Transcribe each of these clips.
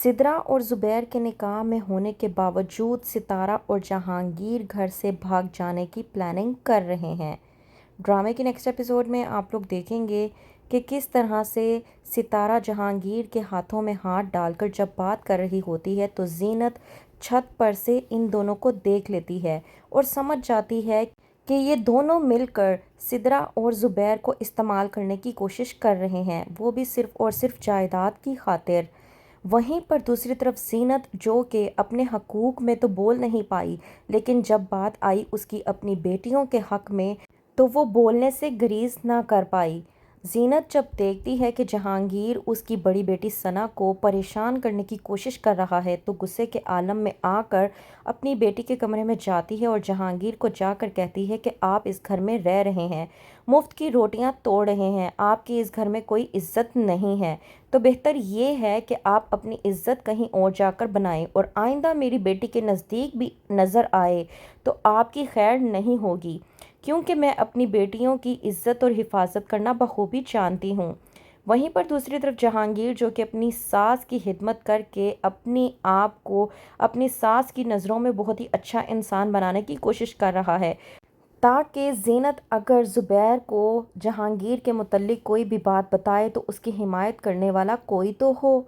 سدرا اور زبیر کے نکاح میں ہونے کے باوجود ستارہ اور جہانگیر گھر سے بھاگ جانے کی پلاننگ کر رہے ہیں۔ ڈرامے کی نیکسٹ ایپیسوڈ میں آپ لوگ دیکھیں گے کہ کس طرح سے ستارہ جہانگیر کے ہاتھوں میں ہاتھ ڈال کر جب بات کر رہی ہوتی ہے تو زینت چھت پر سے ان دونوں کو دیکھ لیتی ہے اور سمجھ جاتی ہے کہ یہ دونوں مل کر سدرا اور زبیر کو استعمال کرنے کی کوشش کر رہے ہیں، وہ بھی صرف اور صرف جائیداد کی خاطر۔ وہیں پر دوسری طرف زینت جو کہ اپنے حقوق میں تو بول نہیں پائی، لیکن جب بات آئی اس کی اپنی بیٹیوں کے حق میں تو وہ بولنے سے گریز نہ کر پائی۔ زینت جب دیکھتی ہے کہ جہانگیر اس کی بڑی بیٹی ثنا کو پریشان کرنے کی کوشش کر رہا ہے تو غصے کے عالم میں آ کر اپنی بیٹی کے کمرے میں جاتی ہے اور جہانگیر کو جا کر کہتی ہے کہ آپ اس گھر میں رہ رہے ہیں، مفت کی روٹیاں توڑ رہے ہیں، آپ کی اس گھر میں کوئی عزت نہیں ہے، تو بہتر یہ ہے کہ آپ اپنی عزت کہیں اور جا کر بنائیں اور آئندہ میری بیٹی کے نزدیک بھی نظر آئے تو آپ کی خیر نہیں ہوگی، کیونکہ میں اپنی بیٹیوں کی عزت اور حفاظت کرنا بخوبی جانتی ہوں۔ وہیں پر دوسری طرف جہانگیر جو کہ اپنی ساس کی خدمت کر کے اپنی آپ کو اپنی ساس کی نظروں میں بہت ہی اچھا انسان بنانے کی کوشش کر رہا ہے تاکہ زینت اگر زبیر کو جہانگیر کے متعلق کوئی بھی بات بتائے تو اس کی حمایت کرنے والا کوئی تو ہو۔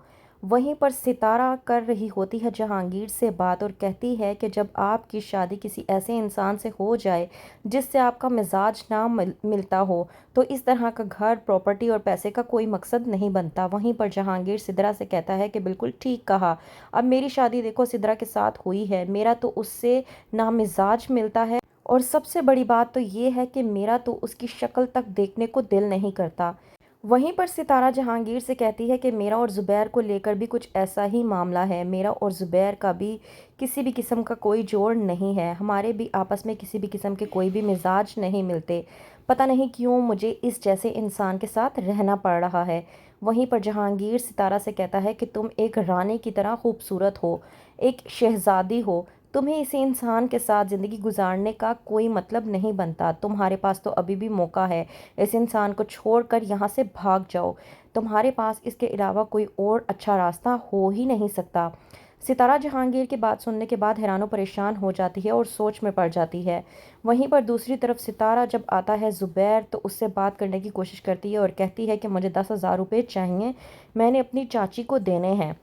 وہیں پر ستارہ کر رہی ہوتی ہے جہانگیر سے بات اور کہتی ہے کہ جب آپ کی شادی کسی ایسے انسان سے ہو جائے جس سے آپ کا مزاج نہ ملتا ہو تو اس طرح کا گھر، پراپرٹی اور پیسے کا کوئی مقصد نہیں بنتا۔ وہیں پر جہانگیر سدرا سے کہتا ہے کہ بالکل ٹھیک کہا، اب میری شادی دیکھو سدرا کے ساتھ ہوئی ہے، میرا تو اس سے نہ مزاج ملتا ہے اور سب سے بڑی بات تو یہ ہے کہ میرا تو اس کی شکل تک دیکھنے کو دل نہیں کرتا۔ وہیں پر ستارہ جہانگیر سے کہتی ہے کہ میرا اور زبیر کو لے کر بھی کچھ ایسا ہی معاملہ ہے، میرا اور زبیر کا بھی کسی بھی قسم کا کوئی جوڑ نہیں ہے، ہمارے بھی آپس میں کسی بھی قسم کے کوئی بھی مزاج نہیں ملتے، پتہ نہیں کیوں مجھے اس جیسے انسان کے ساتھ رہنا پڑ رہا ہے۔ وہیں پر جہانگیر ستارہ سے کہتا ہے کہ تم ایک رانی کی طرح خوبصورت ہو، ایک شہزادی ہو، تمہیں اسی انسان کے ساتھ زندگی گزارنے کا کوئی مطلب نہیں بنتا، تمہارے پاس تو ابھی بھی موقع ہے، اس انسان کو چھوڑ کر یہاں سے بھاگ جاؤ، تمہارے پاس اس کے علاوہ کوئی اور اچھا راستہ ہو ہی نہیں سکتا۔ ستارہ جہانگیر کی بات سننے کے بعد حیران و پریشان ہو جاتی ہے اور سوچ میں پڑ جاتی ہے۔ وہیں پر دوسری طرف ستارہ جب آتا ہے زبیر تو اس سے بات کرنے کی کوشش کرتی ہے اور کہتی ہے کہ مجھے 10,000 روپے چاہیے، میں نے اپنی چاچی کو دینے ہیں۔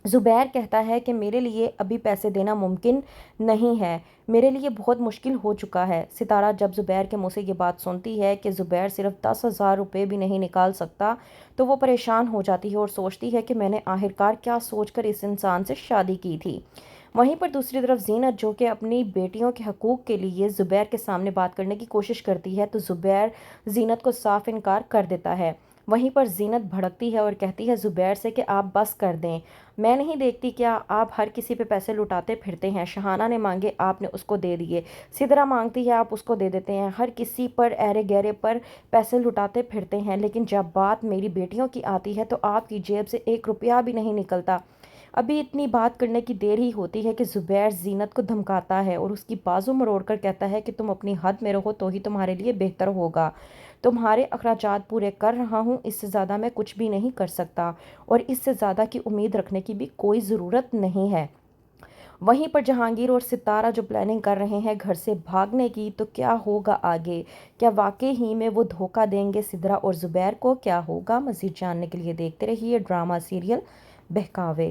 زبیر کہتا ہے کہ میرے لیے ابھی پیسے دینا ممکن نہیں ہے، میرے لیے بہت مشکل ہو چکا ہے۔ ستارہ جب زبیر کے منہ سے یہ بات سنتی ہے کہ زبیر صرف 10,000 روپے بھی نہیں نکال سکتا تو وہ پریشان ہو جاتی ہے اور سوچتی ہے کہ میں نے آخرکار کیا سوچ کر اس انسان سے شادی کی تھی۔ وہیں پر دوسری طرف زینت جو کہ اپنی بیٹیوں کے حقوق کے لیے زبیر کے سامنے بات کرنے کی کوشش کرتی ہے تو زبیر زینت کو صاف انکار کر دیتا ہے۔ وہیں پر زینت بھڑکتی ہے اور کہتی ہے زبیر سے کہ آپ بس کر دیں، میں نہیں دیکھتی کیا آپ ہر کسی پہ پیسے لٹاتے پھرتے ہیں، شہانہ نے مانگے آپ نے اس کو دے دیے، سدرا مانگتی ہے آپ اس کو دے دیتے ہیں، ہر کسی پر ایرے گیرے پر پیسے لٹاتے پھرتے ہیں، لیکن جب بات میری بیٹیوں کی آتی ہے تو آپ کی جیب سے 1 روپیہ بھی نہیں نکلتا۔ ابھی اتنی بات کرنے کی دیر ہی ہوتی ہے کہ زبیر زینت کو دھمکاتا ہے اور اس کی بازو مروڑ کر کہتا ہے کہ تم اپنی حد میں رہو تو ہی تمہارے لیے بہتر ہوگا، تمہارے اخراجات پورے کر رہا ہوں، اس سے زیادہ میں کچھ بھی نہیں کر سکتا اور اس سے زیادہ کی امید رکھنے کی بھی کوئی ضرورت نہیں ہے۔ وہیں پر جہانگیر اور ستارہ جو پلاننگ کر رہے ہیں گھر سے بھاگنے کی، تو کیا ہوگا آگے؟ کیا واقعی ہی میں وہ دھوکہ دیں گے سدرا اور زبیر کو؟ کیا ہوگا؟ مزید جاننے کے لیے دیکھتے رہیے ڈرامہ سیریل بہکاوے۔